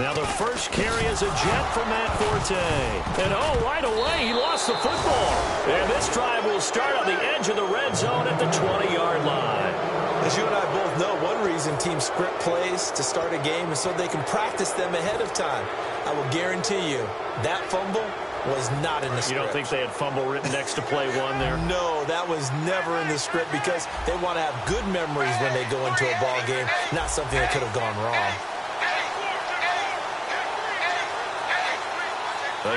Now the first carry is a jet from Matt Forte. And right away, he lost the football. And this drive will start on the edge of the red zone at the 20-yard line. As you and I both know, one reason teams script plays to start a game is so they can practice them ahead of time. I will guarantee you that fumble was not in the script. You don't think they had fumble written next to play one there? No, that was never in the script because they want to have good memories when they go into a ball game, not something that could have gone wrong.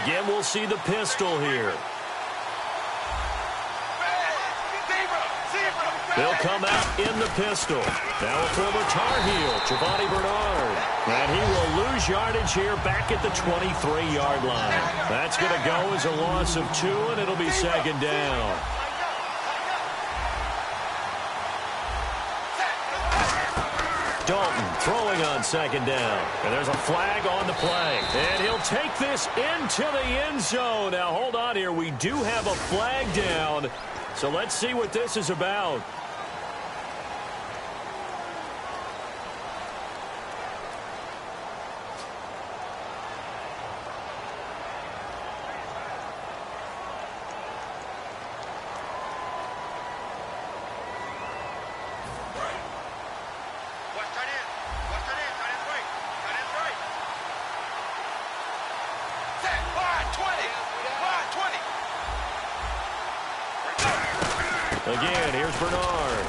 Again, we'll see the pistol here. They'll come out in the pistol. Now a former Tar Heel, Giovanni Bernard. And he will lose yardage here back at the 23-yard line. That's going to go as a loss of 2, and it'll be second down. Dalton throwing on second down. And there's a flag on the play. And he'll take this into the end zone. Now, hold on here. We do have a flag down. So let's see what this is about. Again, here's Bernard.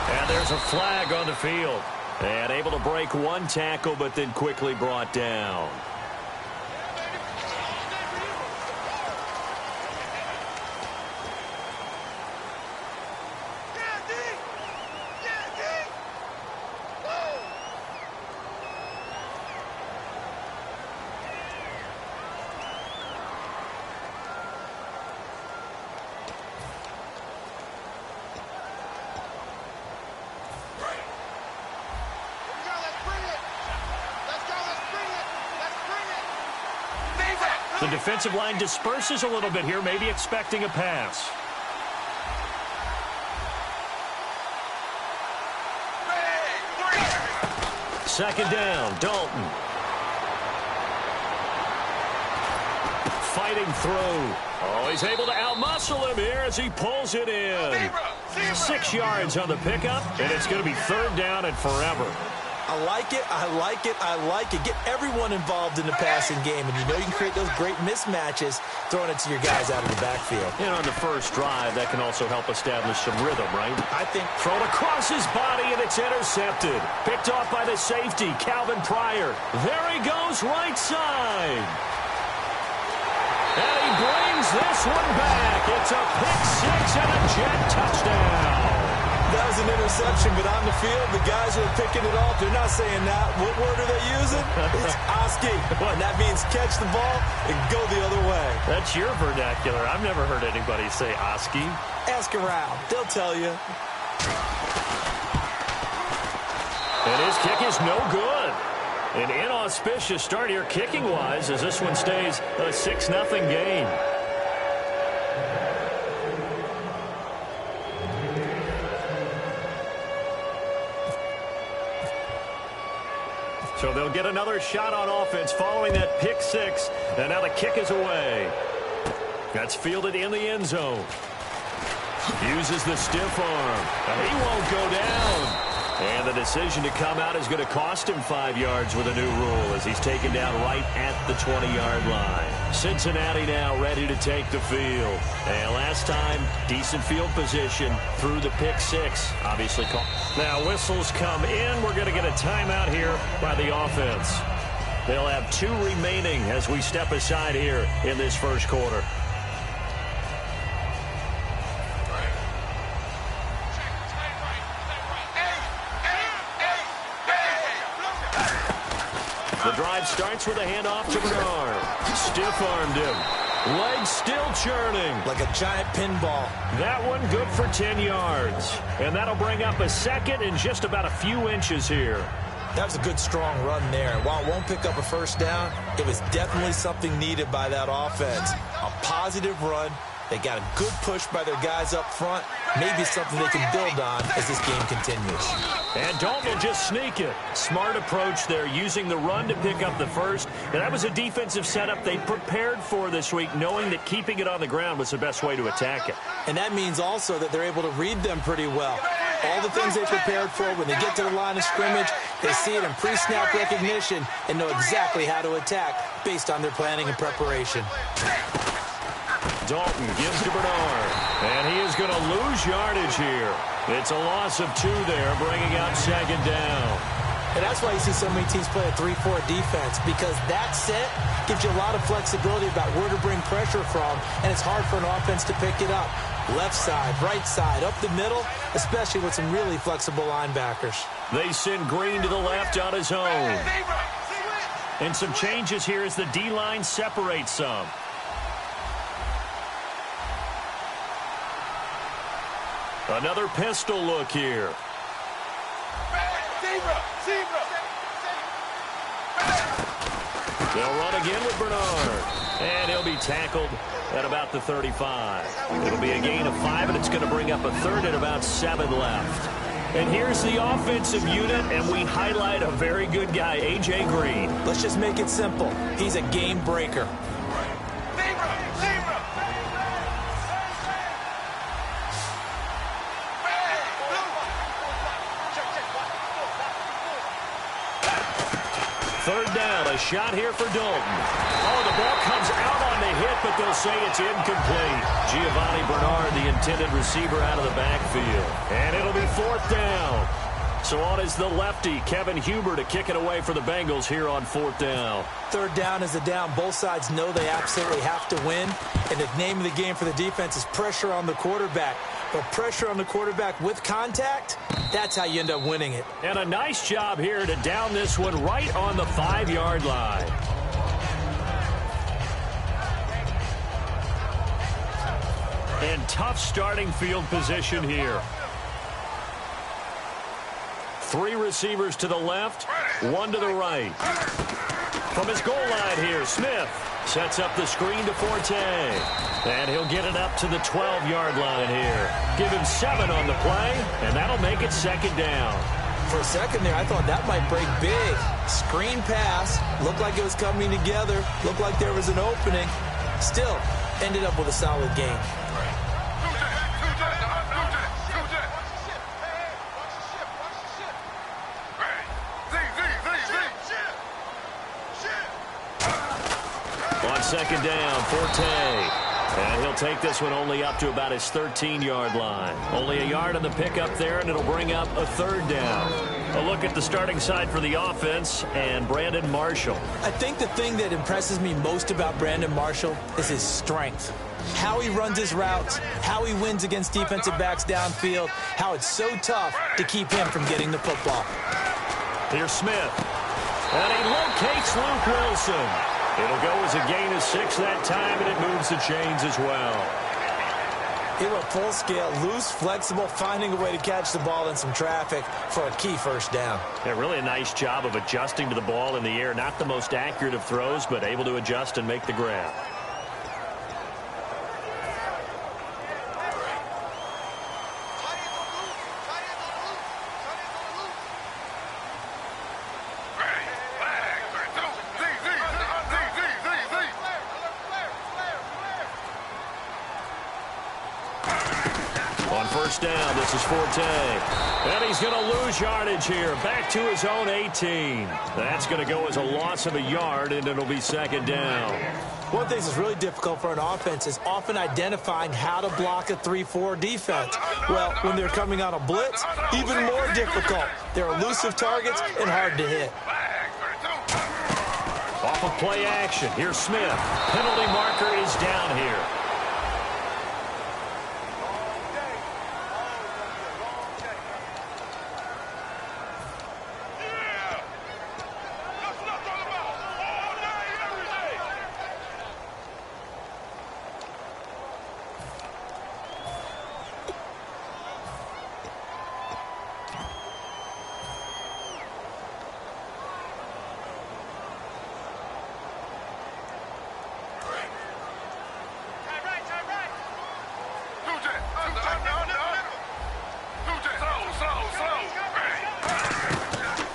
And there's a flag on the field. And able to break one tackle, but then quickly brought down. The defensive line disperses a little bit here, maybe expecting a pass. Second down, Dalton. Fighting through. Oh, he's able to outmuscle him here as he pulls it in. 6 yards on the pickup, and it's going to be third down and forever. I like it, I like it, I like it. Get everyone involved in the passing game, and you know you can create those great mismatches throwing it to your guys out of the backfield. And on the first drive, that can also help establish some rhythm, right? I think thrown across his body, and it's intercepted. Picked off by the safety, Calvin Pryor. There he goes, right side. And he brings this one back. It's a pick 6 and a jet touchdown. That was an interception, but on the field, the guys who are picking it off, they're not saying that. What word are they using? It's Oski. And that means catch the ball and go the other way. That's your vernacular. I've never heard anybody say Oski. Ask around. They'll tell you. And his kick is no good. An inauspicious start here kicking-wise as this one stays a 6-0 game. So they'll get another shot on offense following that pick 6. And now the kick is away. That's fielded in the end zone. Uses the stiff arm. And he won't go down. And the decision to come out is going to cost him 5 yards with a new rule as he's taken down right at the 20-yard line. Cincinnati now ready to take the field. And last time, decent field position through the pick 6. Obviously called. Now whistles come in. We're going to get a timeout here by the offense. They'll have 2 remaining as we step aside here in this first quarter. The drive starts with a handoff to Bernard. Stiff-armed him. Legs still churning. Like a giant pinball. That one good for 10 yards. And that'll bring up a second and just about a few inches here. That was a good, strong run there. While it won't pick up a first down, it was definitely something needed by that offense. A positive run They got a good push by their guys up front. Maybe something they can build on as this game continues. And Dalton will just sneak it. Smart approach there, using the run to pick up the first. And that was a defensive setup they prepared for this week, knowing that keeping it on the ground was the best way to attack it. And that means also that they're able to read them pretty well. All the things they prepared for, when they get to the line of scrimmage, they see it in pre-snap recognition and know exactly how to attack based on their planning and preparation. Dalton gives to Bernard, and he is going to lose yardage here. It's a loss of 2 there, bringing up second down. And that's why you see so many teams play a 3-4 defense, because that set gives you a lot of flexibility about where to bring pressure from, and it's hard for an offense to pick it up. Left side, right side, up the middle, especially with some really flexible linebackers. They send Green to the left on his own. And some changes here as the D-line separates some. Another pistol look here. They'll run again with Bernard. And he'll be tackled at about the 35. It'll be a gain of 5, and it's going to bring up a third and about 7 left. And here's the offensive unit, and we highlight a very good guy, A.J. Green. Let's just make it simple. He's a game breaker. Third down, a shot here for Dalton. Oh, the ball comes out on the hit, but they'll say it's incomplete. Giovanni Bernard, the intended receiver, out of the backfield. And it'll be 4th down. So on is the lefty, Kevin Huber, to kick it away for the Bengals here on 4th down. Third down is a down. Both sides know they absolutely have to win. And the name of the game for the defense is pressure on the quarterback. But pressure on the quarterback with contact, that's how you end up winning it. And a nice job here to down this one right on the 5-yard line. And tough starting field position here. 3 receivers to the left, 1 to the right. From his goal line here, Smith sets up the screen to Forte. And he'll get it up to the 12-yard line here. Give him 7 on the play, and that'll make it 2nd down. For a second there, I thought that might break big. Screen pass, looked like it was coming together, looked like there was an opening. Still, ended up with a solid game. On 2nd down, Forte. And he'll take this one only up to about his 13-yard line. Only a yard on the pickup there, and it'll bring up a 3rd down. A look at the starting side for the offense and Brandon Marshall. I think the thing that impresses me most about Brandon Marshall is his strength. How he runs his routes, how he wins against defensive backs downfield, how it's so tough to keep him from getting the football. Here's Smith. And he locates Luke Wilson. It'll go as a gain of 6 that time, and it moves the chains as well. He went full scale, loose, flexible, finding a way to catch the ball in some traffic for a key 1st down. Yeah, really a nice job of adjusting to the ball in the air. Not the most accurate of throws, but able to adjust and make the grab. First down, this is Forte. And he's going to lose yardage here. Back to his own 18. That's going to go as a loss of a yard, and it'll be 2nd down. One thing that's really difficult for an offense is often identifying how to block a 3-4 defense. Well, when they're coming on a blitz, even more difficult. They're elusive targets and hard to hit. Off of play action, here's Smith. Penalty marker is down here.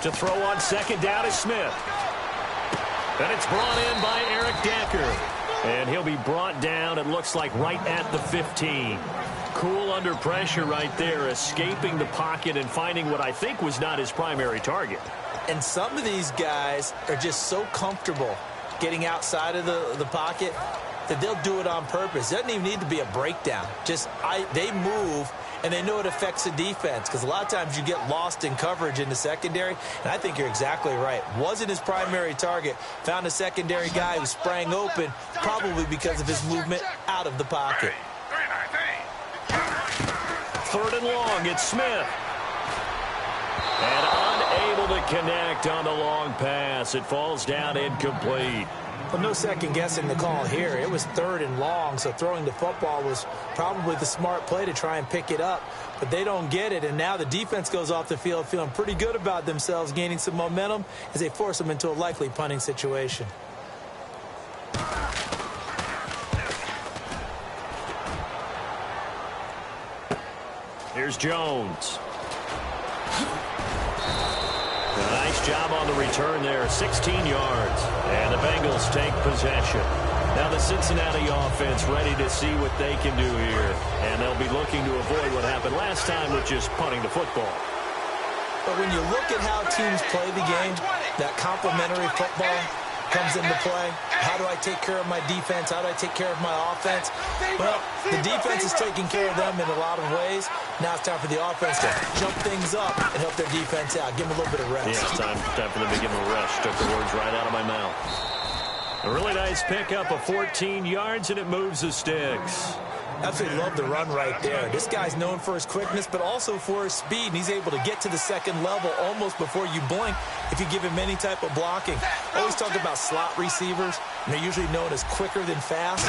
To throw on second down is Smith. And it's brought in by Eric Decker. And he'll be brought down, it looks like, right at the 15. Cool under pressure right there, escaping the pocket and finding what I think was not his primary target. And some of these guys are just so comfortable getting outside of the pocket that they'll do it on purpose. It doesn't even need to be a breakdown. They move, and they know it affects the defense, because a lot of times you get lost in coverage in the secondary, and I think you're exactly right. Wasn't his primary target. Found a secondary guy who sprang open, probably because of his movement out of the pocket. Third and long, it's Smith. And unable to connect on the long pass. It falls down incomplete. Well, no second guessing the call here. It was third and long, so throwing the football was probably the smart play to try and pick it up. But they don't get it, and now the defense goes off the field feeling pretty good about themselves, gaining some momentum as they force them into a likely punting situation. Here's Jones. A nice job on the return there, 16 yards. And the Bengals take possession. Now the Cincinnati offense ready to see what they can do here. And they'll be looking to avoid what happened last time with just punting the football. But when you look at how teams play the game, that complementary football comes into play. How do I take care of my defense? How do I take care of my offense? Well, the defense is taking care of them in a lot of ways. Now it's time for the offense to jump things up and help their defense out. Give them a little bit of rest. Yeah, it's time for them to give them a rest. Took the words right out of my mouth. A really nice pickup of 14 yards, and it moves the sticks. Absolutely love the run right there. This guy's known for his quickness, but also for his speed, and he's able to get to the second level almost before you blink if you give him any type of blocking. Always talk about slot receivers, and they're usually known as quicker than fast.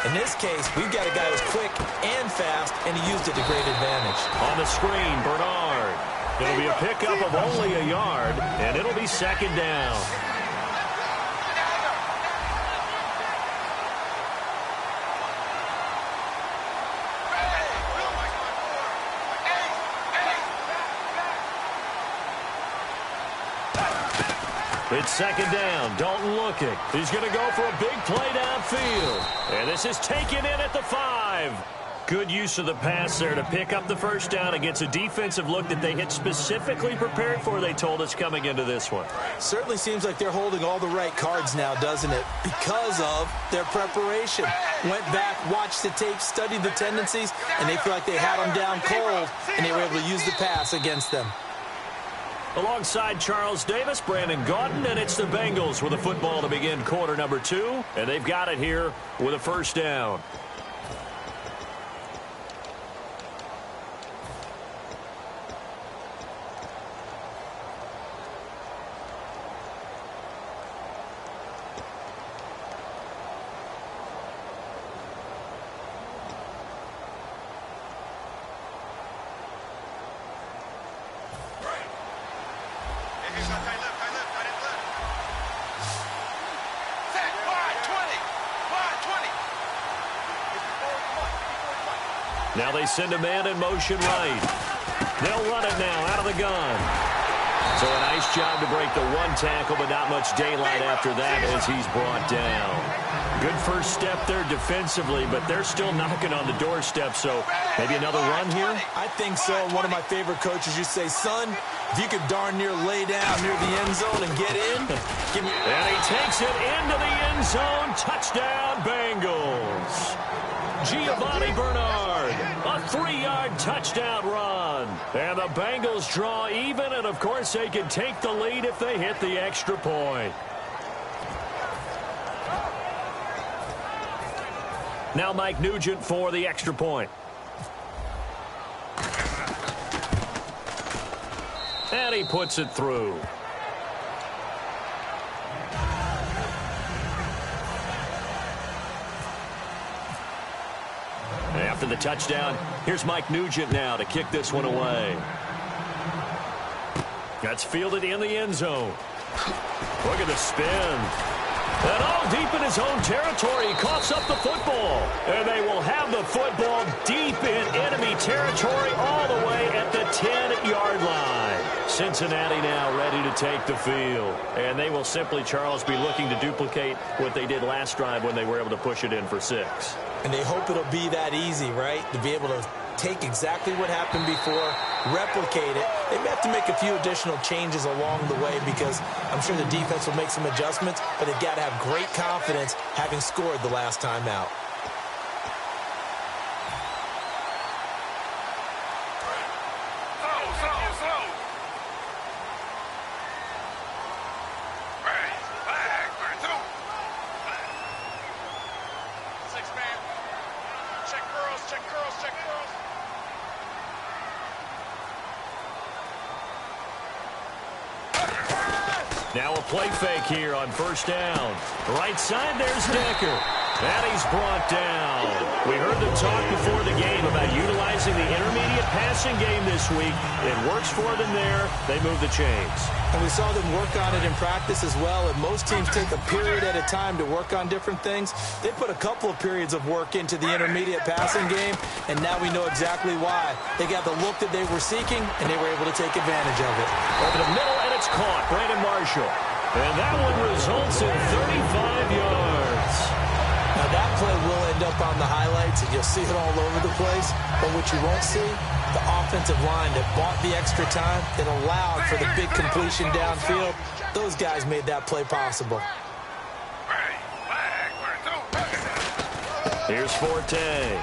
In this case, we've got a guy who's quick and fast, and he used it to great advantage. On the screen, Bernard. It'll be a pickup of only a yard, and it'll be second down. It's second down. Dalton looking. He's going to go for a big play downfield. And this is taken in at the 5. Good use of the pass there to pick up the first down against a defensive look that they had specifically prepared for, they told us, coming into this one. Certainly seems like they're holding all the right cards now, doesn't it? Because of their preparation. Went back, watched the tape, studied the tendencies, and they feel like they had them down cold, and they were able to use the pass against them. Alongside Charles Davis, Brandon Gaudin, and it's the Bengals with a football to begin quarter number 2, and they've got it here with a first down. Now they send a man in motion right. They'll run it now out of the gun. So a nice job to break the one tackle, but not much daylight after that as he's brought down. Good first step there defensively, but they're still knocking on the doorstep, so maybe another run here? I think so. One of my favorite coaches used to say, son, if you could darn near lay down near the end zone and get in, give me... And he takes it into the end zone. Touchdown, Bengals. Giovanni Bernard, a 3-yard touchdown run. And the Bengals draw even, and of course they can take the lead if they hit the extra point. Now Mike Nugent for the extra point. And he puts it through. After the touchdown, here's Mike Nugent now to kick this one away. That's fielded in the end zone. Look at the spin. And all deep in his own territory, he coughs up the football. And they will have the football deep in enemy territory all the way at the 10-yard line. Cincinnati now ready to take the field. And they will simply, Charles, be looking to duplicate what they did last drive when they were able to push it in for 6. And they hope it'll be that easy, right? To be able to take exactly what happened before, replicate it. They may have to make a few additional changes along the way because I'm sure the defense will make some adjustments, but they've got to have great confidence having scored the last time out. Now a play fake here on first down. Right side, there's Decker. And he's brought down. We heard them talk before the game about utilizing the intermediate passing game this week. It works for them there. They move the chains. And we saw them work on it in practice as well. And most teams take a period at a time to work on different things. They put a couple of periods of work into the intermediate passing game, and now we know exactly why. They got the look that they were seeking, and they were able to take advantage of it. Over the middle, and it's caught. Brandon Marshall. And that one results in 35 yards. Now, that play will end up on the highlights, and you'll see it all over the place. But what you won't see, the offensive line that bought the extra time, that allowed for the big completion downfield, those guys made that play possible. Here's Forte,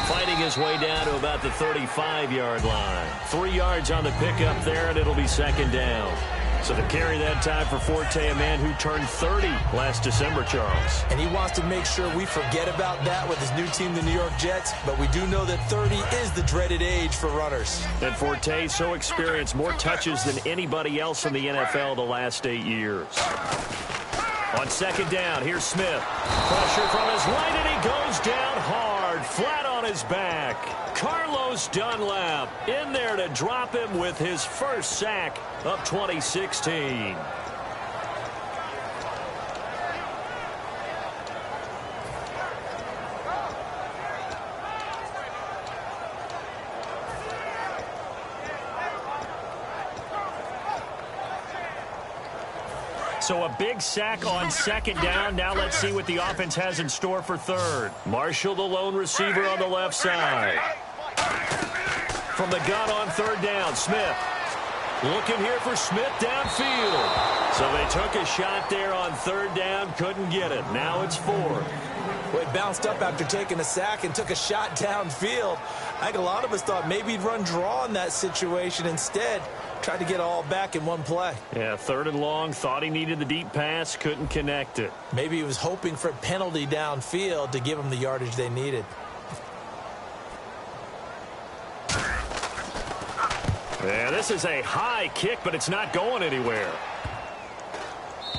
fighting his way down to about the 35-yard line. 3 yards on the pickup there, and it'll be second down. So to carry that time for Forte, a man who turned 30 last December, Charles. And he wants to make sure we forget about that with his new team, the New York Jets. But we do know that 30 is the dreaded age for runners. And Forte, so experienced, more touches than anybody else in the NFL the last 8 years. On second down, here's Smith. Pressure from his right, and he goes down hard, flat on his back. Carlos Dunlap in there to drop him with his first sack of 2016. So a big sack on second down. Now let's see what the offense has in store for third. Marshall, the lone receiver on the left side. From the gun on third down, Smith. Looking here for Smith downfield. So they took a shot there on third down, couldn't get it. Now it's fourth. Well, he bounced up after taking a sack and took a shot downfield. I think a lot of us thought maybe he'd run draw in that situation. Instead, tried to get it all back in one play. Yeah, third and long, thought he needed the deep pass, couldn't connect it. Maybe he was hoping for a penalty downfield to give him the yardage they needed. Yeah, this is a high kick, but it's not going anywhere.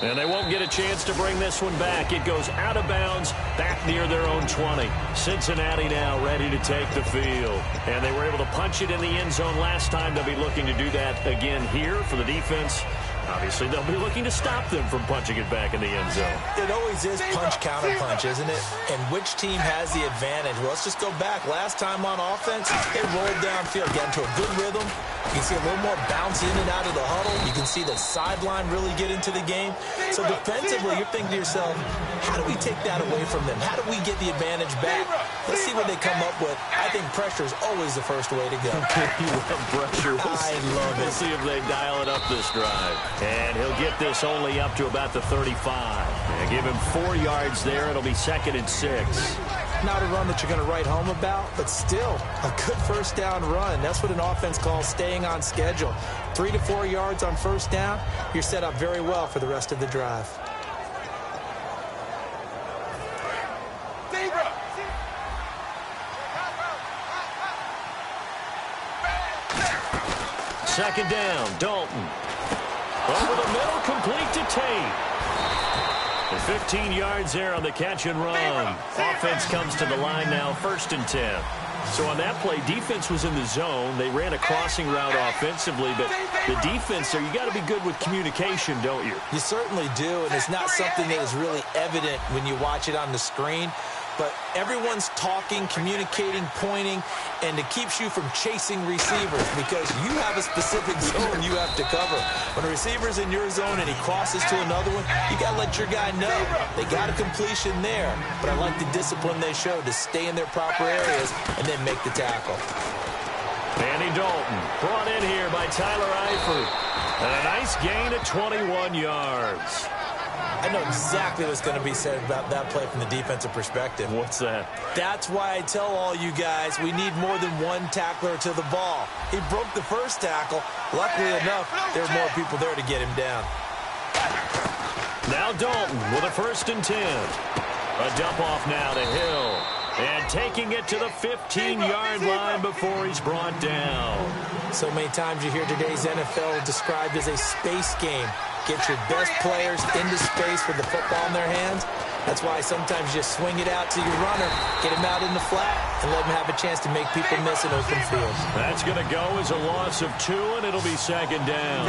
And they won't get a chance to bring this one back. It goes out of bounds back near their own 20. Cincinnati now ready to take the field. And they were able to punch it in the end zone last time. They'll be looking to do that again here for the defense. Obviously, they'll be looking to stop them from punching it back in the end zone. It always is punch-counter-punch, isn't it? And which team has the advantage? Well, let's just go back. Last time on offense, they rolled downfield, got into a good rhythm. You can see a little more bounce in and out of the huddle. You can see the sideline really get into the game. So defensively, you're thinking to yourself, how do we take that away from them? How do we get the advantage back? Let's see what they come up with. I think pressure is always the first way to go. You love pressure. I love it. We'll see if they dial it up this drive. And he'll get this only up to about the 35. And give him 4 yards there. It'll be second and 6. Not a run that you're going to write home about, but still a good first down run. That's what an offense calls staying on schedule. 3 to 4 yards on first down, you're set up very well for the rest of the drive. Second down, Dalton. Over the middle, complete to Tate. And 15 yards there on the catch and run. Offense comes to the line now, first and 10. So on that play, defense was in the zone. They ran a crossing route offensively, but the defense there, you got to be good with communication, don't you? You certainly do, and it's not something that is really evident when you watch it on the screen. but everyone's talking, communicating, pointing, and it keeps you from chasing receivers because you have a specific zone you have to cover. When a receiver's in your zone and he crosses to another one, you got to let your guy know. They got a completion there, but I like the discipline they showed to stay in their proper areas and then make the tackle. Andy Dalton brought in here by Tyler Eifert. And a nice gain of 21 yards. I know exactly what's going to be said about that play from the defensive perspective. What's that? That's why I tell all you guys we need more than one tackler to the ball. He broke the first tackle. Luckily enough, there were more people there to get him down. Now Dalton with a 1st and 10. A dump off now to Hill. And taking it to the 15-yard line before he's brought down. So many times you hear today's NFL described as a space game. Get your best players into space with the football in their hands. That's why sometimes you just swing it out to your runner, get him out in the flat, and let him have a chance to make people miss an open field. That's going to go as a loss of 2, and it'll be 2nd down.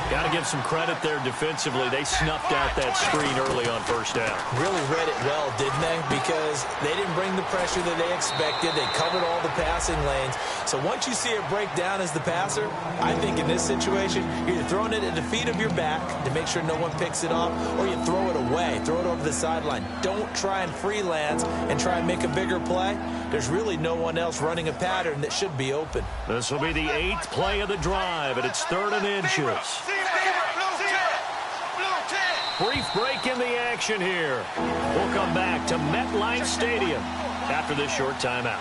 Got to give some credit there defensively. They snuffed out that screen early on 1st down. Really read it well, didn't they? Because they didn't bring the pressure that they expected. They covered all the passing lanes. So once you see it break down as the passer, I think in this situation, you're either throwing it at the feet of your back to make sure no one picks it off, or you throw it away, throw it over the sideline. Don't try and freelance and try and make a bigger play. There's really no one else running a pattern that should be open. This will be the 8th play of the drive, and it's 3rd and inches. Brief break in the action here. We'll come back to MetLife Stadium after this short timeout.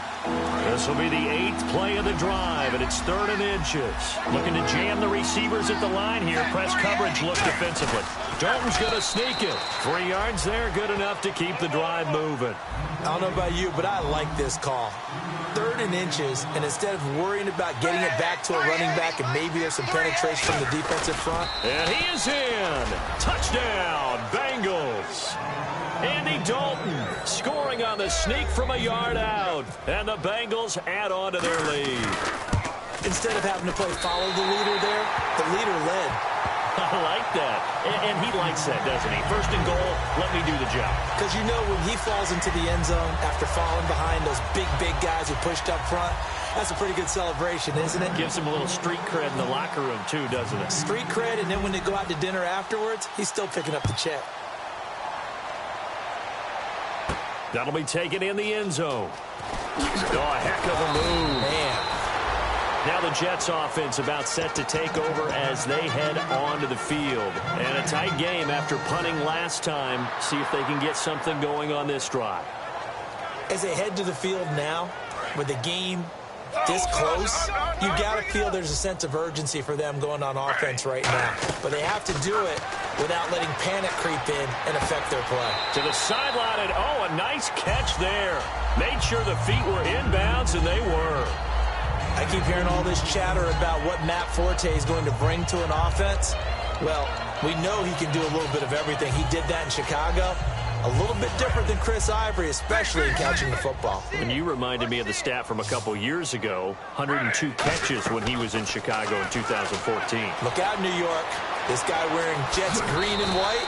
This will be the 8th play of the drive, and it's 3rd and inches. Looking to jam the receivers at the line here. Press coverage look defensively. Dalton's going to sneak it. 3 yards there, good enough to keep the drive moving. I don't know about you, but I like this call. 3rd and inches, and instead of worrying about getting it back to a running back and maybe there's some penetration from the defensive front. And he is in. Touchdown, Bengals. Andy Dalton scoring on the sneak from a yard out. And the Bengals add on to their lead. Instead of having to play follow the leader there, the leader led. I like that. And he likes that, doesn't he? 1st and goal, let me do the job. Because you know when he falls into the end zone after falling behind those big guys who pushed up front, that's a pretty good celebration, isn't it? Gives him a little street cred in the locker room, too, doesn't it? Street cred, and then when they go out to dinner afterwards, he's still picking up the check. That'll be taken in the end zone. Oh, a heck of a move. Man. Now the Jets offense about set to take over as they head onto the field. And a tight game after punting last time. See if they can get something going on this drive. As they head to the field now, with the game this close, you got to feel there's a sense of urgency for them going on offense right now. But they have to do it without letting panic creep in and affect their play. To the sideline, and oh, a nice catch there. Made sure the feet were inbounds, and they were. I keep hearing all this chatter about what Matt Forte is going to bring to an offense. Well, we know he can do a little bit of everything. He did that in Chicago. A little bit different than Chris Ivory, especially in catching the football. And you reminded me of the stat from a couple years ago, 102 catches when he was in Chicago in 2014. Look out, New York. This guy wearing Jets green and white,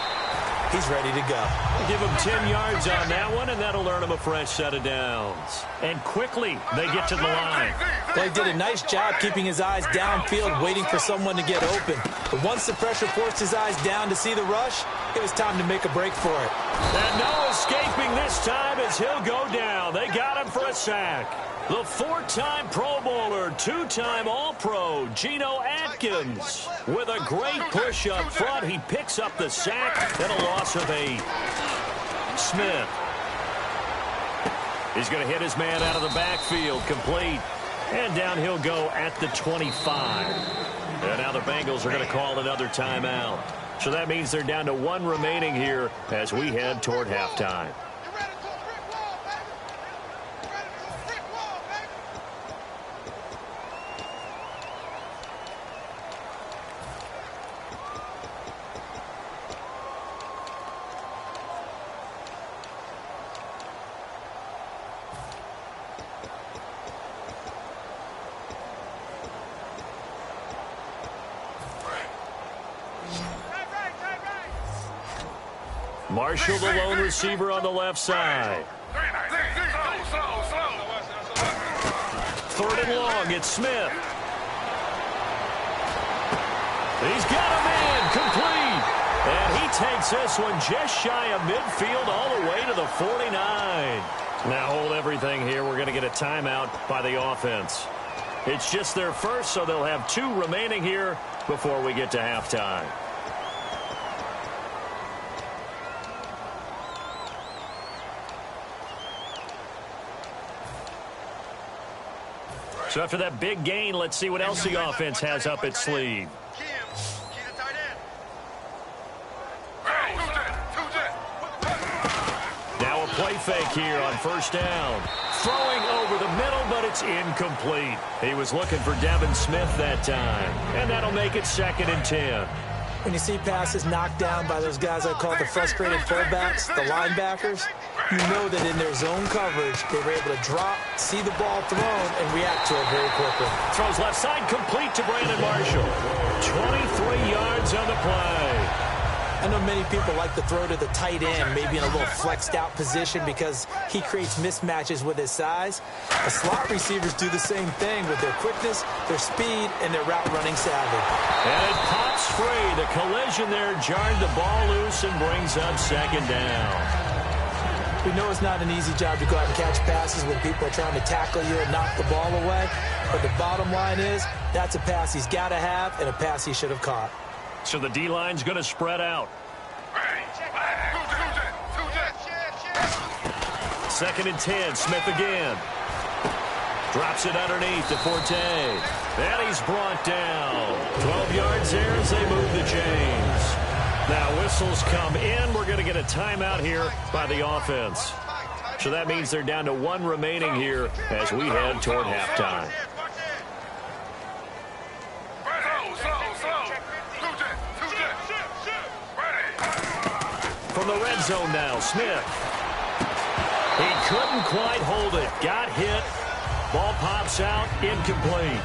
he's ready to go. Give him 10 yards on that one, and that'll earn him a fresh set of downs. And quickly, they get to the line. Well, he did a nice job keeping his eyes downfield, waiting for someone to get open. But once the pressure forced his eyes down to see the rush, it was time to make a break for it. And no escaping this time as he'll go down. They got him for a sack. The 4-time Pro Bowler, 2-time All-Pro, Geno Atkins. With a great push up front, he picks up the sack and a loss of 8. Smith. He's going to hit his man out of the backfield, complete. And down he'll go at the 25. And now the Bengals are going to call another timeout. So that means they're down to 1 remaining here as we head toward halftime. Marshall, the lone receiver on the left side. third and long. It's Smith. He's got a man complete. And he takes this one just shy of midfield all the way to the 49. Now hold everything here. We're going to get a timeout by the offense. It's just their first, so they'll have 2 remaining here before we get to halftime. So after that big gain, let's see what else the offense has up its sleeve. Now a play fake here on first down. Throwing over the middle, but it's incomplete. He was looking for Devin Smith that time. And that'll make it 2nd and 10. When you see passes knocked down by those guys I call the frustrated fullbacks, the linebackers, you know that in their zone coverage, they were able to drop, see the ball thrown, and react to it very quickly. Throws left side, complete to Brandon Marshall. 23 yards on the play. I know many people like to throw to the tight end, maybe in a little flexed out position because he creates mismatches with his size. The slot receivers do the same thing with their quickness, their speed, and their route running savvy. And it pops free. The collision there jarred the ball loose and brings up 2nd down. We know it's not an easy job to go out and catch passes when people are trying to tackle you and knock the ball away. But the bottom line is, that's a pass he's got to have and a pass he should have caught. So the D-line's going to spread out. 2nd and 10, Smith again. Drops it underneath to Forte. And he's brought down. 12 yards there as they move the chains. Now whistles come in. We're going to get a timeout here by the offense. So that means they're down to 1 remaining here as we head toward halftime. From the red zone now, Smith. He couldn't quite hold it. Got hit. Ball pops out. Incomplete.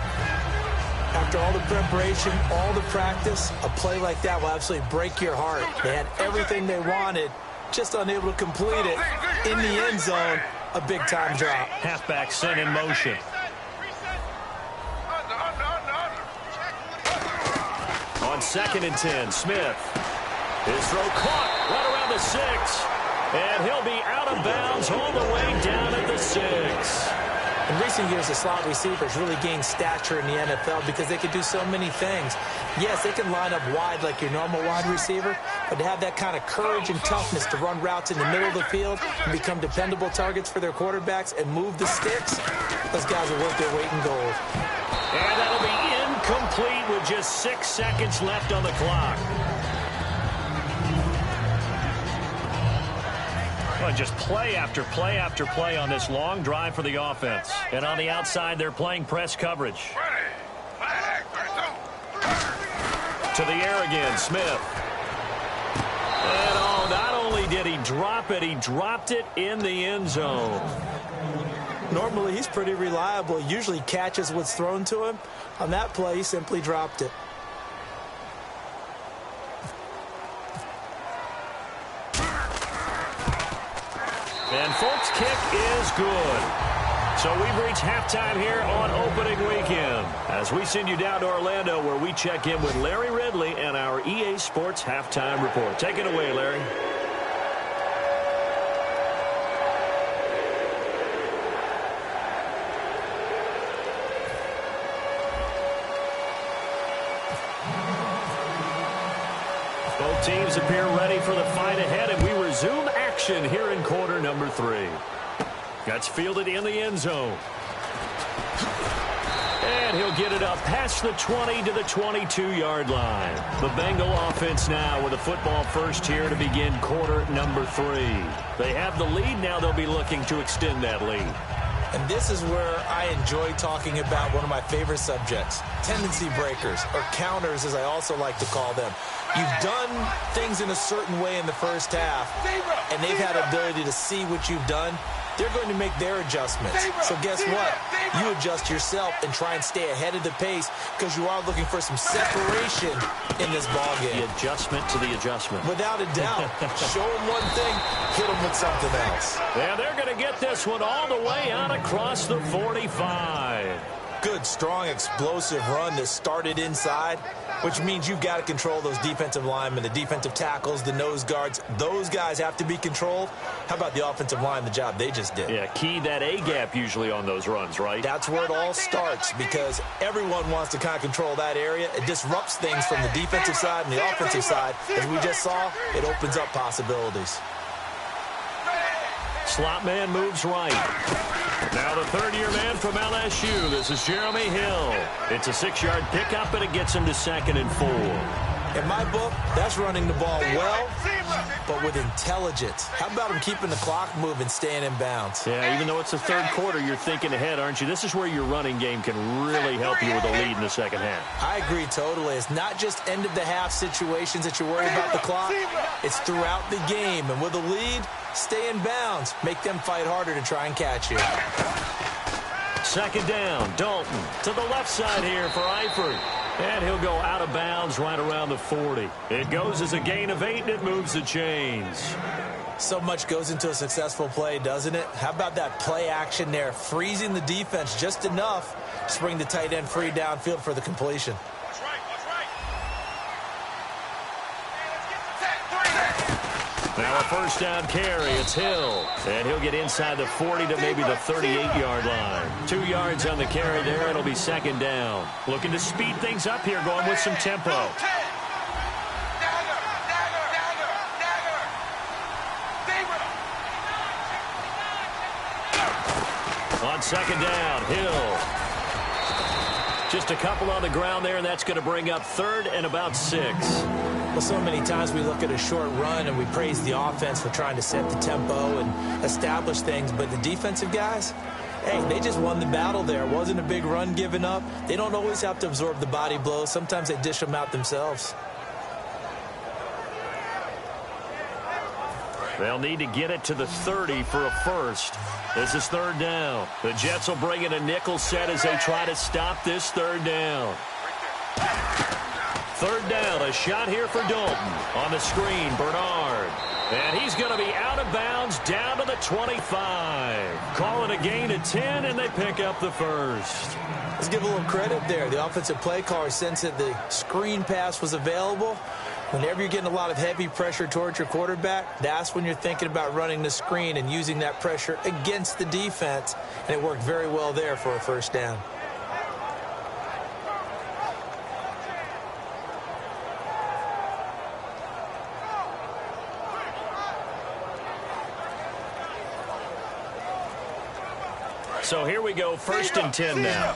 After all the preparation, all the practice, a play like that will absolutely break your heart. They had everything they wanted, just unable to complete it. In the end zone, a big-time drop. Halfback sent in motion. On 2nd and 10, Smith. His throw caught right around the 6. And he'll be out of bounds all the way down at the 6. In recent years, the slot receivers really gained stature in the NFL because they can do so many things. Yes, they can line up wide like your normal wide receiver, but to have that kind of courage and toughness to run routes in the middle of the field and become dependable targets for their quarterbacks and move the sticks, those guys are worth their weight in gold. And that'll be incomplete with just 6 seconds left on the clock. Well, just play after play after play on this long drive for the offense. And on the outside, they're playing press coverage. To the air again, Smith. And oh, not only did he drop it, he dropped it in the end zone. Normally, he's pretty reliable. He usually catches what's thrown to him. On that play, he simply dropped it. And Folk's kick is good. So we've reached halftime here on opening weekend as we send you down to Orlando where we check in with Larry Ridley and our EA Sports Halftime Report. Take it away, Larry. Both teams appear ready for the fight ahead, and we resume action here in quarter number 3. That's fielded in the end zone. And he'll get it up past the 20 to the 22-yard line. The Bengal offense now with a football first here to begin quarter number 3. They have the lead. Now they'll be looking to extend that lead. And this is where I enjoy talking about one of my favorite subjects, tendency breakers, or counters as I also like to call them. You've done things in a certain way in the first half, and they've had the ability to see what you've done. They're going to make their adjustments. So guess what? You adjust yourself and try and stay ahead of the pace because you are looking for some separation in this ballgame. The adjustment to the adjustment. Without a doubt. Show them one thing, hit them with something else. Yeah, they're going to get this one all the way out across the 45. good, strong, explosive run that started inside, which means you've got to control those defensive linemen, the defensive tackles, the nose guards. Those guys have to be controlled. How about the offensive line, the job they just did? Yeah, key that A-gap usually on those runs, right? That's where it all starts because everyone wants to kind of control that area. It disrupts things from the defensive side and the offensive side. As we just saw, it opens up possibilities. Slot man moves right. Now the third-year man from LSU. This is Jeremy Hill. It's a 6-yard pickup, and it gets him to 2nd and 4. In my book, that's running the ball well, but with intelligence. How about him keeping the clock moving, staying in bounds? Yeah, even though it's the third quarter, you're thinking ahead, aren't you? This is where your running game can really help you with a lead in the second half. I agree totally. It's not just end-of-the-half situations that you're worried about the clock. It's throughout the game, and with a lead, stay in bounds. Make them fight harder to try and catch you. 2nd down, Dalton to the left side here for Eifert. And he'll go out of bounds right around the 40. It goes as a gain of 8, and it moves the chains. So much goes into a successful play, doesn't it? How about that play action there, freezing the defense just enough to bring the tight end free downfield for the completion. Now a 1st down carry. It's Hill. And he'll get inside the 40 to maybe the 38-yard line. 2 yards on the carry there. It'll be 2nd down. Looking to speed things up here, going with some tempo. On 2nd down, Hill. Just a couple on the ground there, and that's going to bring up 3rd and about 6. Well, so many times we look at a short run and we praise the offense for trying to set the tempo and establish things, but the defensive guys, hey, they just won the battle there. It wasn't a big run given up. They don't always have to absorb the body blows. Sometimes they dish them out themselves. They'll need to get it to the 30 for a first. This is 3rd down. The Jets will bring in a nickel set as they try to stop this 3rd down. 3rd down, a shot here for Dalton. On the screen, Bernard. And he's going to be out of bounds down to the 25. Call it a gain of 10, and they pick up the first. Let's give a little credit there. The offensive play caller sensed that the screen pass was available. Whenever you're getting a lot of heavy pressure towards your quarterback, that's when you're thinking about running the screen and using that pressure against the defense. And it worked very well there for a 1st down. So here we go, 1st and 10 now.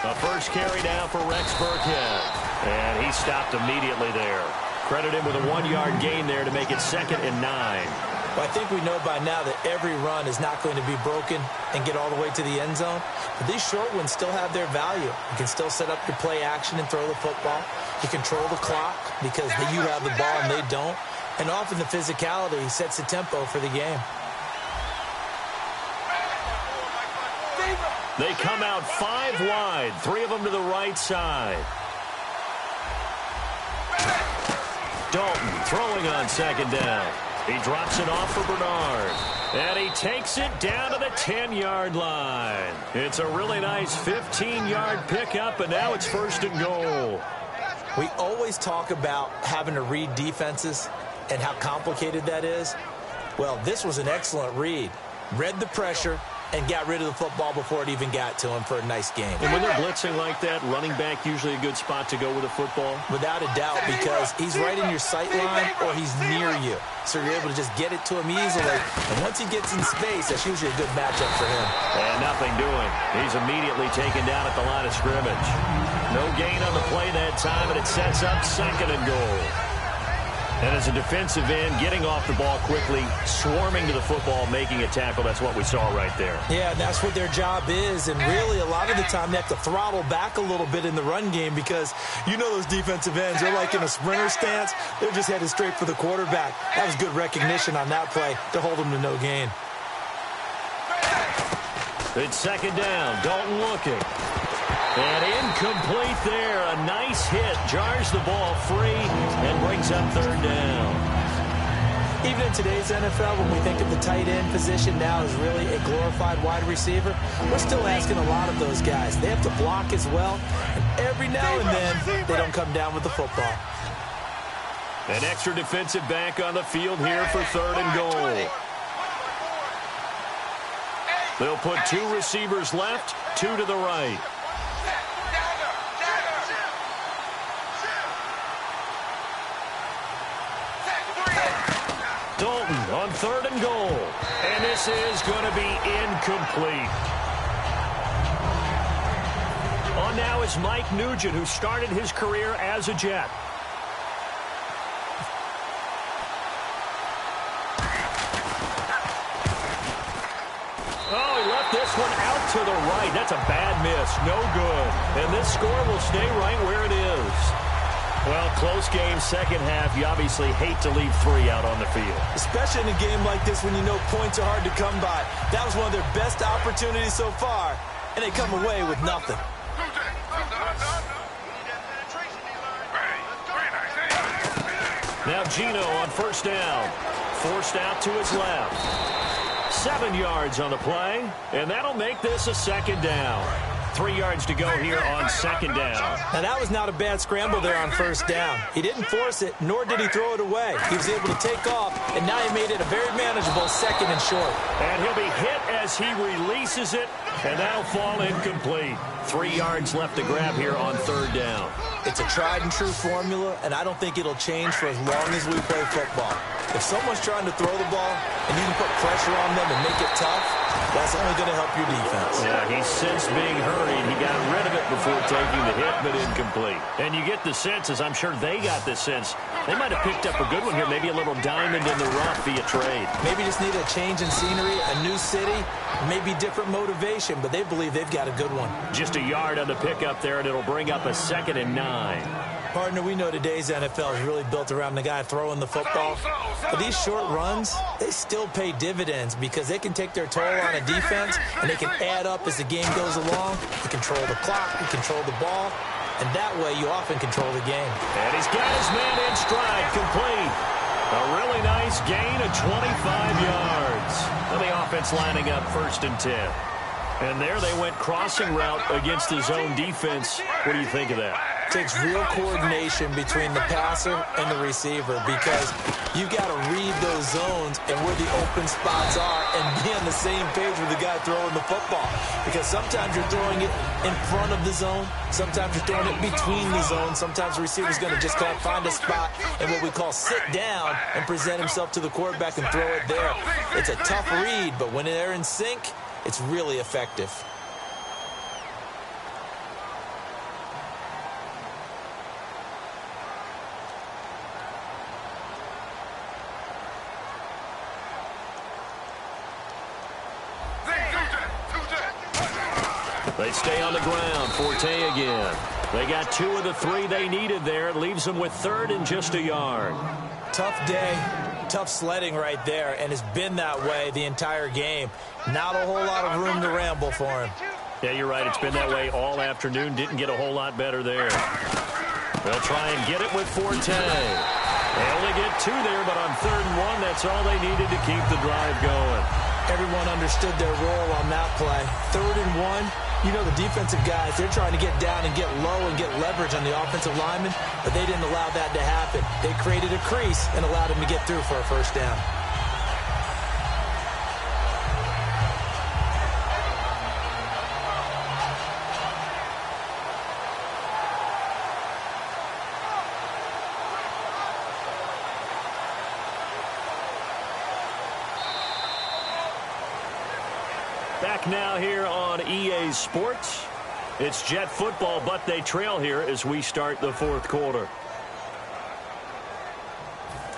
The first carry down for Rex Burkhead. And he stopped immediately there. Credit him with a 1-yard gain there to make it 2nd and 9. Well, I think we know by now that every run is not going to be broken and get all the way to the end zone. But these short ones still have their value. You can still set up your play action and throw the football. You control the clock because you have the ball and they don't. And often the physicality sets the tempo for the game. They come out 5 wide, 3 of them to the right side. Dalton throwing on 2nd down. He drops it off for Bernard. And he takes it down to the 10-yard line. It's a really nice 15-yard pickup, and now it's 1st and goal. We always talk about having to read defenses and how complicated that is. Well, this was an excellent read. Read the pressure and got rid of the football before it even got to him for a nice game. And when they're blitzing like that, running back usually a good spot to go with a football? Without a doubt, because he's right in your sight line or he's near you. So you're able to just get it to him easily. And once he gets in space, that's usually a good matchup for him. And nothing doing. He's immediately taken down at the line of scrimmage. No gain on the play that time, and it sets up 2nd and goal. And as a defensive end, getting off the ball quickly, swarming to the football, making a tackle, that's what we saw right there. Yeah, that's what their job is. And really, a lot of the time, they have to throttle back a little bit in the run game because you know those defensive ends, they're like in a sprinter stance. They're just headed straight for the quarterback. That was good recognition on that play to hold them to no gain. It's 2nd down. Dalton looking. And incomplete there. A nice hit. Jars the ball free and brings up 3rd down. Even in today's NFL, when we think of the tight end position now as really a glorified wide receiver, we're still asking a lot of those guys. They have to block as well, and every now and then, they don't come down with the football. An extra defensive back on the field here for 3rd and goal. They'll put 2 receivers left, 2 to the right. Dalton on 3rd and goal. And this is going to be incomplete. On now is Mike Nugent, who started his career as a Jet. Oh, he left this one out to the right. That's a bad miss. No good. And this score will stay right where it is. Well, close game, second half. You obviously hate to leave 3 out on the field. Especially in a game like this when you know points are hard to come by. That was one of their best opportunities so far, and they come away with nothing. Now Gino on 1st down. Forced out to his left. 7 yards on the play, and that'll make this a 2nd down. 3 yards to go here on 2nd down. Now, that was not a bad scramble there on 1st down. He didn't force it, nor did he throw it away. He was able to take off, and now he made it a very manageable 2nd and short. And he'll be hit as he releases it, and that'll fall incomplete. 3 yards left to grab here on 3rd down. It's a tried-and-true formula, and I don't think it'll change for as long as we play football. If someone's trying to throw the ball, and you can put pressure on them and make it tough, that's only going to help your defense. Yeah, he's sensed being hurried. He got rid of it before taking the hit, but incomplete. And you get the sense, as I'm sure they got the sense, they might have picked up a good one here, maybe a little diamond in the rough via trade. Maybe just need a change in scenery, a new city, maybe different motivation, but they believe they've got a good one. Just a yard on the pickup there, and it'll bring up a 2nd and 9. Partner, we know today's NFL is really built around the guy throwing the football. But these short runs, they still pay dividends because they can take their toll on a defense, and they can add up as the game goes along. You control the clock, you control the ball, and that way you often control the game. And he's got his man in stride, complete. A really nice gain of 25 yards. And the offense lining up 1st and 10. And there they went crossing route against the zone defense. What do you think of that? Takes real coordination between the passer and the receiver because you've got to read those zones and where the open spots are and be on the same page with the guy throwing the football. Because sometimes you're throwing it in front of the zone. Sometimes you're throwing it between the zones. Sometimes the receiver's going to just kind of find a spot and what we call sit down and present himself to the quarterback and throw it there. It's a tough read, but when they're in sync, it's really effective. They stay on the ground. Forte again. They got 2 of the 3 they needed there. It leaves them with 3rd and just a yard. Tough day, tough sledding right there, and it's been that way the entire game. Not a whole lot of room to ramble for him. Yeah, you're right. It's been that way all afternoon. Didn't get a whole lot better there. They'll try and get it with Forte. They only get 2 there, but on 3rd and 1, that's all they needed to keep the drive going. Everyone understood their role on that play. 3rd and 1. You know the defensive guys, they're trying to get down and get low and get leverage on the offensive lineman, but they didn't allow that to happen. They created a crease and allowed him to get through for a 1st down. Back now here on EA Sports. It's Jet football, but they trail here as we start the 4th quarter.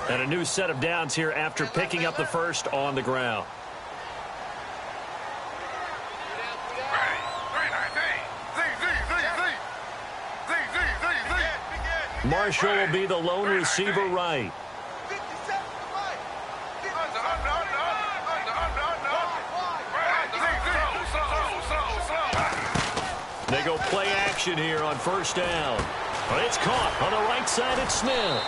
And a new set of downs here after picking up the 1st on the ground. Marshall will be the lone receiver right. They go play action here on 1st down. But it's caught on the right side. It's Smith.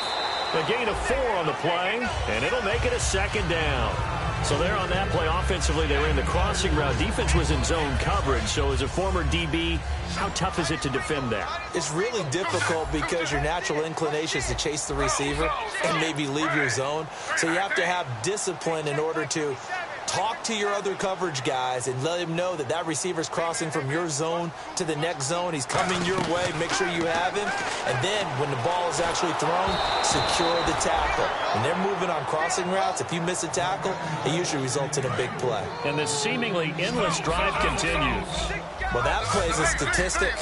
A gain of 4 on the play, and it'll make it a second down. So there on that play, offensively, they were in the crossing route. Defense was in zone coverage. So as a former DB, how tough is it to defend that? It's really difficult because your natural inclination is to chase the receiver and maybe leave your zone. So you have to have discipline in order to talk to your other coverage guys and let him know that that receiver's crossing from your zone to the next zone. He's coming your way. Make sure you have him. And then when the ball is actually thrown, secure the tackle. When they're moving on crossing routes, if you miss a tackle, it usually results in a big play. And this seemingly endless drive continues. Well, that play is a statistic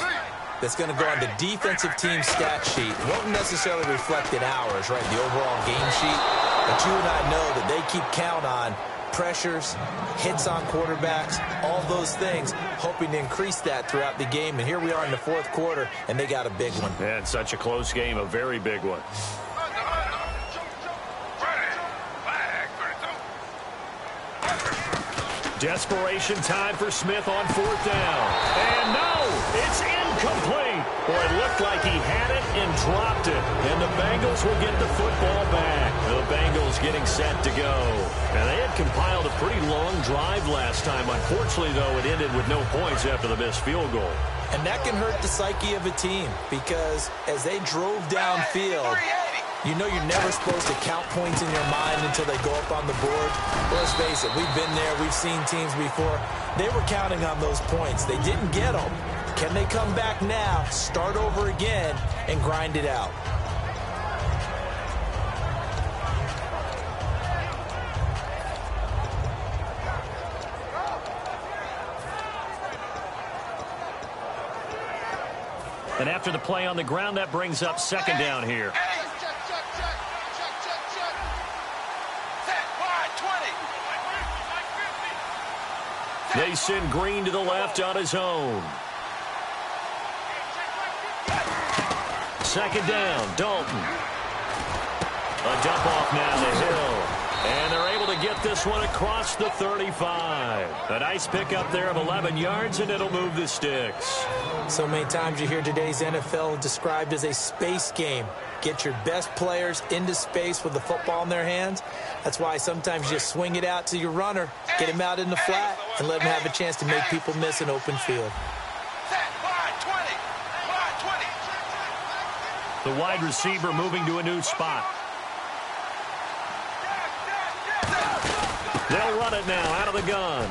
that's going to go on the defensive team stat sheet. It won't necessarily reflect in ours, right, the overall game sheet. But you and I know that they keep count on pressures, hits on quarterbacks, all those things, hoping to increase that throughout the game. And here we are in the fourth quarter, and they got a big one. Yeah, it's such a close game, a very big one. Desperation time for Smith on 4th down. And no, it's incomplete. Boy, it looked like he had it and dropped it. And the Bengals will get the football back. The Bengals getting set to go. And they had compiled a pretty long drive last time. Unfortunately, though, it ended with no points after the missed field goal. And that can hurt the psyche of a team because as they drove downfield, you know you're never supposed to count points in your mind until they go up on the board. Well, let's face it, we've been there. We've seen teams before. They were counting on those points. They didn't get them. Can they come back now, start over again, and grind it out? And after the play on the ground, that brings up 2nd down here. They send Green to the left on his own. 2nd down, Dalton. A dump off now to Hill. And they're able to get this one across the 35. A nice pickup there of 11 yards, and it'll move the sticks. So many times you hear today's NFL described as a space game. Get your best players into space with the football in their hands. That's why sometimes you just swing it out to your runner, get him out in the flat, and let him have a chance to make people miss an open field. The wide receiver moving to a new spot. They'll run it now out of the gun.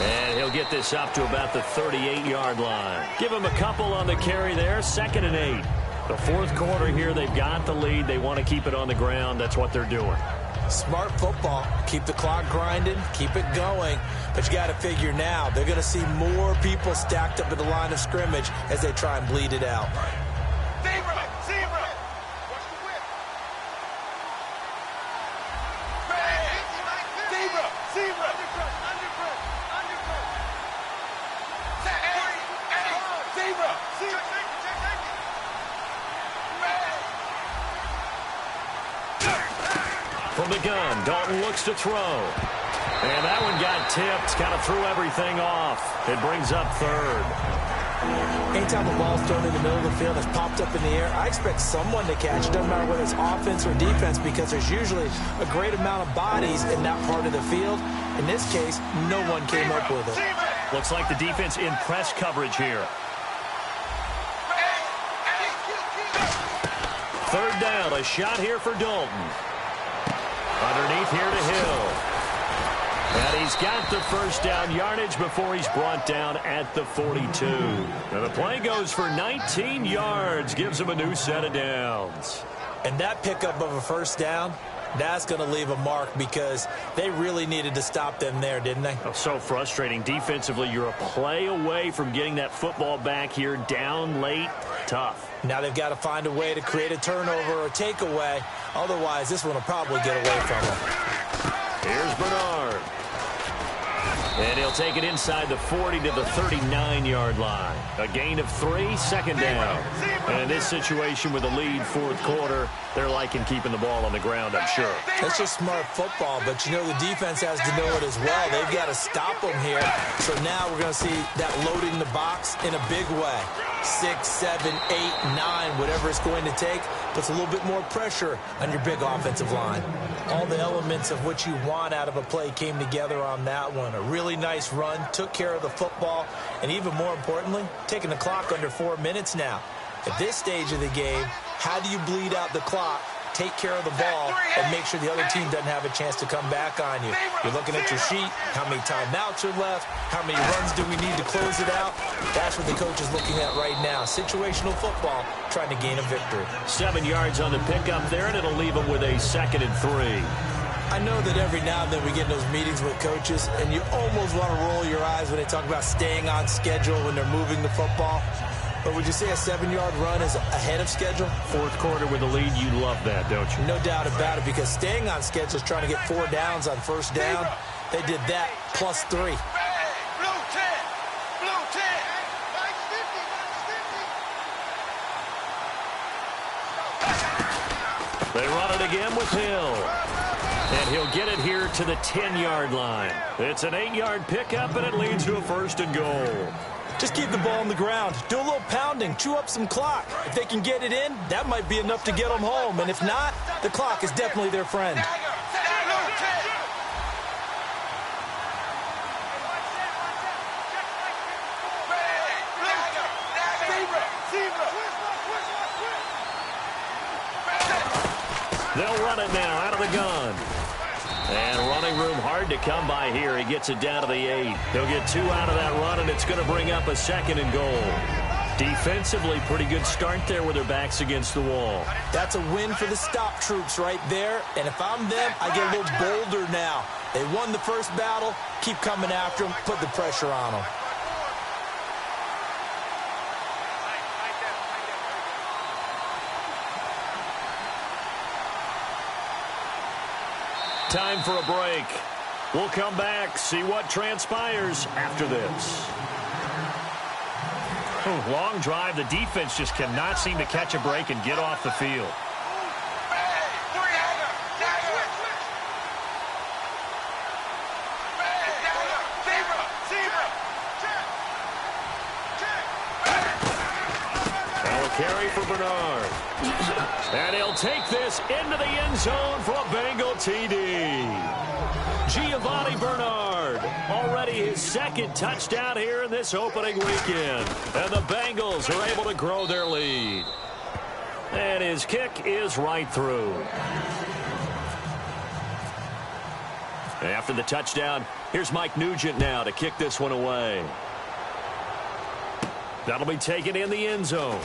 And he'll get this up to about the 38-yard line. Give him a couple on the carry there. 2nd and 8. The fourth quarter here, they've got the lead. They want to keep it on the ground. That's what they're doing. Smart football. Keep the clock grinding. Keep it going. But you got to figure now, they're going to see more people stacked up at the line of scrimmage as they try and bleed it out. From the gun, Dalton looks to throw. And that one got tipped, kind of threw everything off. It brings up 3rd. Anytime a ball's thrown in the middle of the field, it's popped up in the air, I expect someone to catch it. Doesn't matter whether it's offense or defense, because there's usually a great amount of bodies in that part of the field. In this case, no one came up with it. Looks like the defense in press coverage here. 3rd down, a shot here for Dalton. Underneath here to Hill. And he's got the first down yardage before he's brought down at the 42. And the play goes for 19 yards, gives him a new set of downs. And that pickup of a first down, that's going to leave a mark because they really needed to stop them there, didn't they? Oh, so frustrating. Defensively, you're a play away from getting that football back here down late. Tough. Now they've got to find a way to create a turnover or takeaway. Otherwise, this one will probably get away from them. Here's Bernard. And he'll take it inside the 40 to the 39-yard line. A gain of 3, 2nd down. And in this situation with a lead fourth quarter, they're liking keeping the ball on the ground, I'm sure. That's just smart football, but you know the defense has to know it as well. They've got to stop them here. So now we're going to see that loading the box in a big way. 6, 7, 8, 9, whatever it's going to take, puts a little bit more pressure on your big offensive line. All the elements of what you want out of a play came together on that one. A really nice run, took care of the football, and even more importantly, taking the clock under 4 minutes now. At this stage of the game, how do you bleed out the clock, take care of the ball, and make sure the other team doesn't have a chance to come back on you? You're looking at your sheet, how many timeouts are left, how many runs do we need to close it out? That's what the coach is looking at right now. Situational football, trying to gain a victory. 7 yards on the pickup there, and it'll leave them with a 2nd and 3. I know that every now and then we get in those meetings with coaches, and you almost want to roll your eyes when they talk about staying on schedule when they're moving the football. But would you say a 7-yard run is ahead of schedule? 4th quarter with a lead, you love that, don't you? No doubt about it, because staying on schedule is trying to get 4 downs on first down. They did that, plus 3. They run it again with Hill. And he'll get it here to the 10-yard line. It's an 8-yard pickup, and it leads to a 1st and goal. Just keep the ball on the ground. Do a little pounding. Chew up some clock. If they can get it in, that might be enough to get them home. And if not, the clock is definitely their friend. They'll run it now out of the gun. And running room hard to come by here. He gets it down to the 8. He'll get 2 out of that run, and it's going to bring up a 2nd and goal. Defensively, pretty good start there with their backs against the wall. That's a win for the stop troops right there. And if I'm them, I get a little bolder now. They won the first battle. Keep coming after them. Put the pressure on them. Time for a break. We'll come back, see what transpires after this. Long drive. The defense just cannot seem to catch a break and get off the field. Now a carry for Bernard. And he'll take this into the end zone for a Bengal TD. Giovanni Bernard, already his 2nd touchdown here in this opening weekend. And the Bengals are able to grow their lead. And his kick is right through. After the touchdown, here's Mike Nugent now to kick this one away. That'll be taken in the end zone.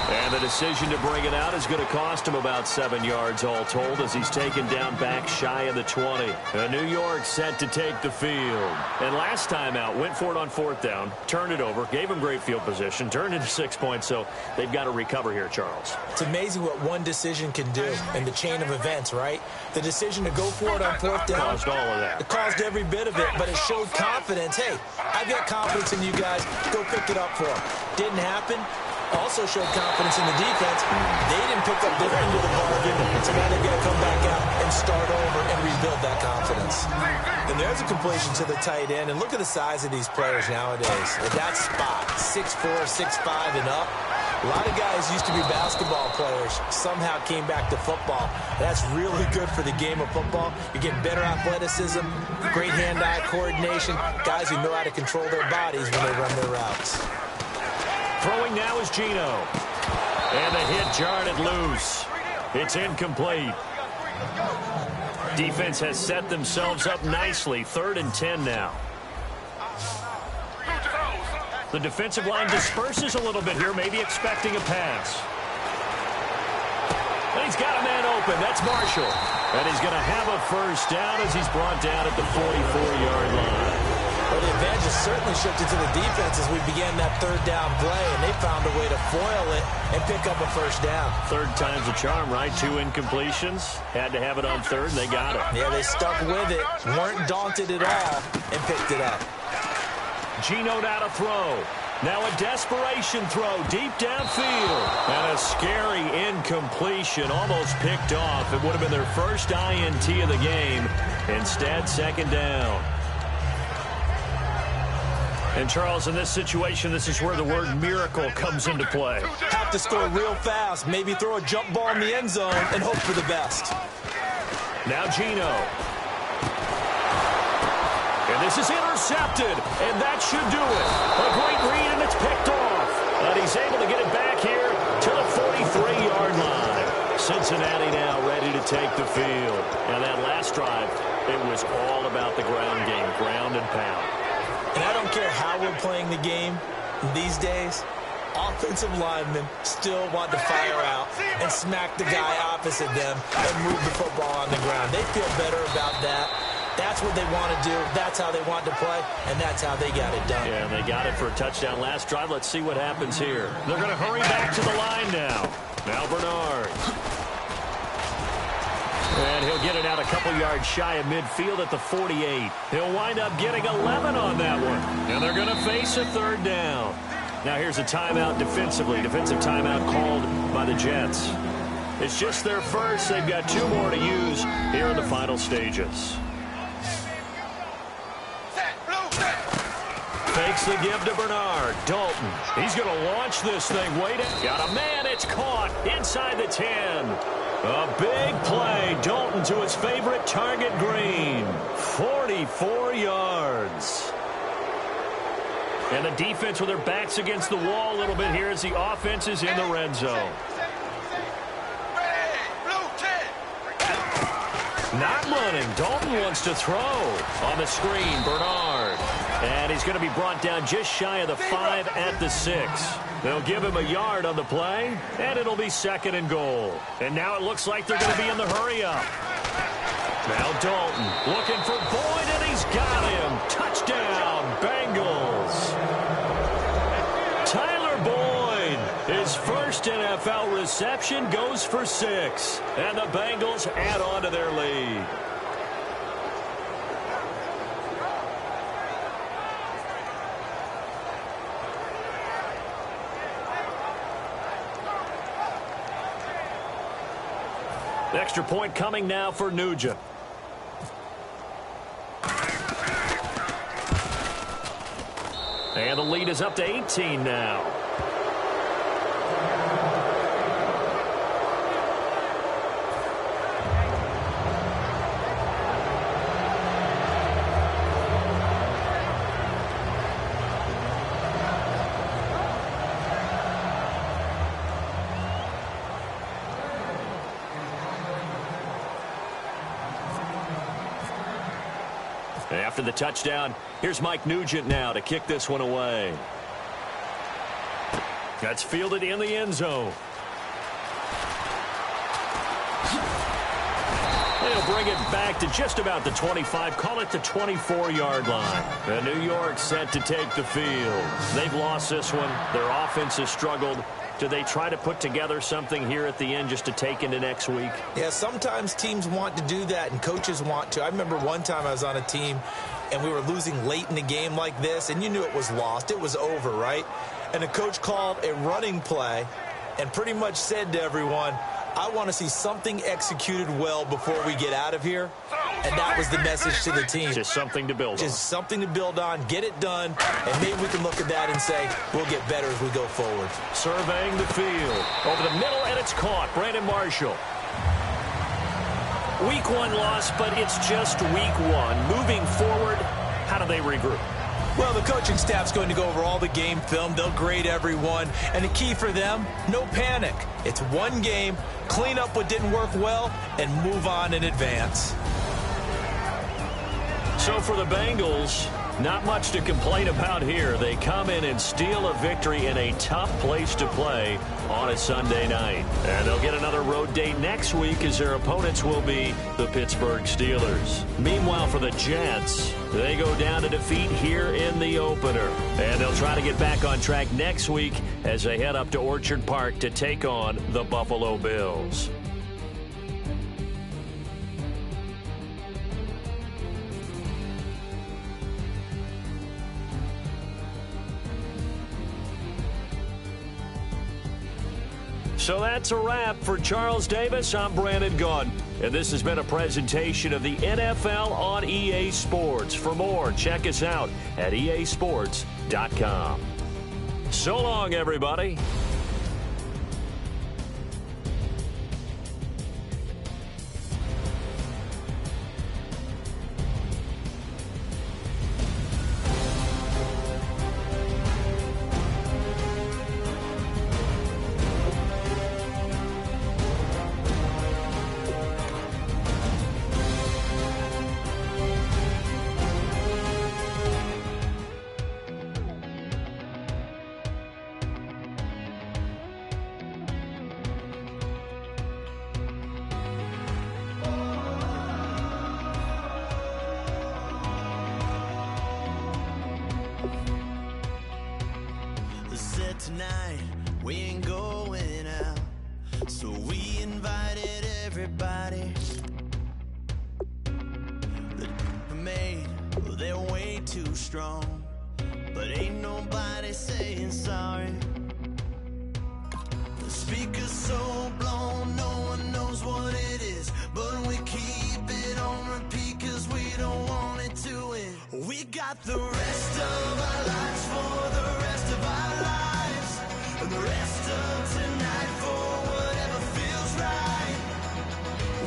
And the decision to bring it out is going to cost him about 7 yards all told as he's taken down back shy of the 20. New York set to take the field. And last time out, went for it on 4th down, turned it over, gave him great field position, turned into 6 points, so they've got to recover here, Charles. It's amazing what one decision can do in the chain of events, right? The decision to go for it on 4th down. Caused all of that. It caused every bit of it, but it showed confidence. Hey, I've got confidence in you guys. Go pick it up for them. Didn't happen. Also showed confidence in the defense. They didn't pick up their end of the bargain, so now they've got to come back out and start over and rebuild that confidence. And there's a completion to the tight end, and look at the size of these players nowadays. At that spot, 6'4", 6'5", and up. A lot of guys used to be basketball players, somehow came back to football. That's really good for the game of football. You're getting better athleticism, great hand-eye coordination, guys who know how to control their bodies when they run their routes. Throwing now is Gino. And the hit jarred it loose. It's incomplete. Defense has set themselves up nicely. 3rd and 10 now. The defensive line disperses a little bit here, maybe expecting a pass. And he's got a man open. That's Marshall. And he's going to have a 1st down as he's brought down at the 44-yard line. Well, the advantage has certainly shifted to the defense as we began that 3rd down play, and they found a way to foil it and pick up a 1st down. 3rd time's a charm, right? 2 incompletions. Had to have it on 3rd, and they got it. Yeah, they stuck with it, weren't daunted at all, and picked it up. Gino now to throw. Now a desperation throw deep downfield. And a scary incompletion, almost picked off. It would have been their first INT of the game. Instead, 2nd down. And, Charles, in this situation, this is where the word miracle comes into play. Have to score real fast, maybe throw a jump ball in the end zone and hope for the best. Now Gino. And this is intercepted, and that should do it. A great read, and it's picked off. And he's able to get it back here to the 43-yard line. Cincinnati now ready to take the field. And that last drive, it was all about the ground game, ground and pound. And I don't care how we're playing the game these days, offensive linemen still want to fire out and smack the guy opposite them and move the football on the ground. They feel better about that. That's what they want to do. That's how they want to play, and that's how they got it done. Yeah, and they got it for a touchdown last drive. Let's see what happens here. They're going to hurry back to the line now. Now Bernard. And he'll get it out a couple yards shy of midfield at the 48. He'll wind up getting 11 on that one. And they're going to face a third down. Now here's a timeout defensively. Defensive timeout called by the Jets. It's just their first. They've got 2 more to use here in the final stages. Fakes the give to Bernard. Dalton. He's going to launch this thing. Wait it. Got a man. It's caught inside the 10. A big play. Dalton to his favorite target, Green. 44 yards. And the defense with their backs against the wall a little bit here as the offense is in the red zone. Not running. Dalton wants to throw. On the screen, Bernard. And he's going to be brought down just shy of the 5 at the 6. They'll give him a yard on the play, and it'll be 2nd and goal. And now it looks like they're going to be in the hurry-up. Now Dalton looking for Boyd, and he's got him. Touchdown, Bengals. Tyler Boyd, his first NFL reception, goes for 6. And the Bengals add on to their lead. Extra point coming now for Nugent. And the lead is up to 18 now. After the touchdown, here's Mike Nugent now to kick this one away. That's fielded in the end zone. They'll bring it back to just about the 25, call it the 24-yard line. And New York set to take the field. They've lost this one. Their offense has struggled. Do they try to put together something here at the end just to take into next week? Yeah, sometimes teams want to do that and coaches want to. I remember one time I was on a team and we were losing late in the game like this, and you knew it was lost. It was over, right? And the coach called a running play and pretty much said to everyone, I want to see something executed well before we get out of here. And that was the message to the team. Just something to build on. Just something to build on, get it done, and maybe we can look at that and say, we'll get better as we go forward. Surveying the field. Over the middle, and it's caught. Brandon Marshall. Week 1 loss, but it's just week 1. Moving forward, how do they regroup? Well, the coaching staff's going to go over all the game film. They'll grade everyone. And the key for them, no panic. It's one game, clean up what didn't work well, and move on in advance. So for the Bengals, not much to complain about here. They come in and steal a victory in a tough place to play on a Sunday night. And they'll get another road date next week as their opponents will be the Pittsburgh Steelers. Meanwhile, for the Jets, they go down to defeat here in the opener. And they'll try to get back on track next week as they head up to Orchard Park to take on the Buffalo Bills. So that's a wrap. For Charles Davis, I'm Brandon Gaudin. And this has been a presentation of the NFL on EA Sports. For more, check us out at easports.com. So long, everybody. Tonight we ain't going out, so we invited everybody. The made, well, they're way too strong, but ain't nobody saying sorry. The speaker's so blown, no one knows what it is, but we keep it on repeat cause we don't want it to end. We got the rest of our lives for the rest of our lives. And the rest of tonight for whatever feels right.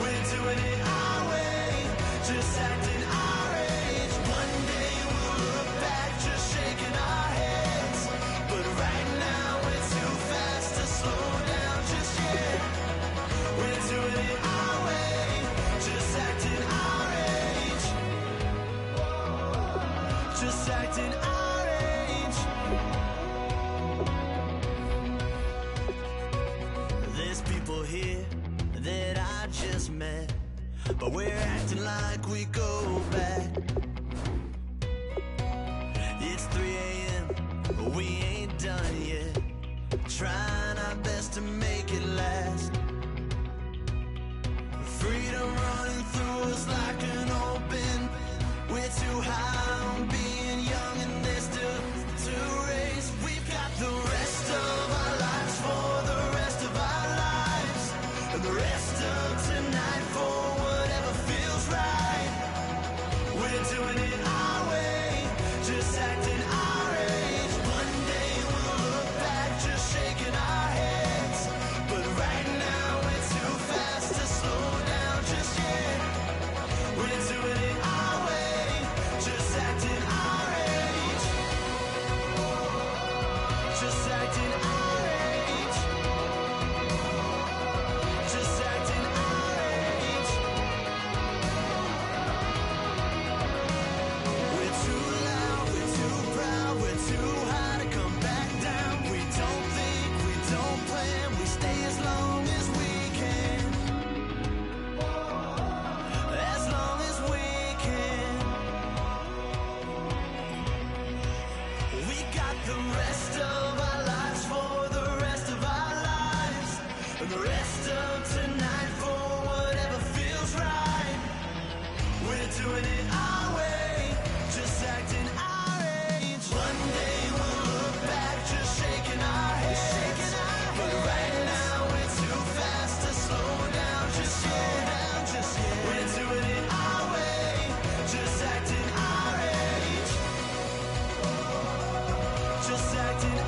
We're doing it our way, just acting our age. One day we'll look back just shaking our heads, but right now we're too fast to slow down just yet. We're doing it our way, just acting our age. Just acting our age. Here that I just met, but we're acting like we go back. It's 3 a.m., but we ain't done yet, trying our best to make it last. Freedom running through us like an open. We're too high on being young and there's still to race. We've got the rest of our lives for the rest of our lives, and the rest of tonight for whatever feels right. We're doing it our way, just acting our age. One day we'll look back just shaking our heads, but right now we're too fast to slow down just yet. We're doing it our way, just acting our age. Just acting our age. Just acting our age. We're too loud, we're too proud, we're too high to come back down. We don't think, we don't plan, we stay as long as we can. As long as we can. We got the rest of our lives for the rest of our lives, and the rest of tonight for whatever feels right. We're doing it our way, just acting our age. One day we'll look back just shaking our heads, but right now we're too fast to slow down just yet. We're doing it our way, just acting our age. Just acting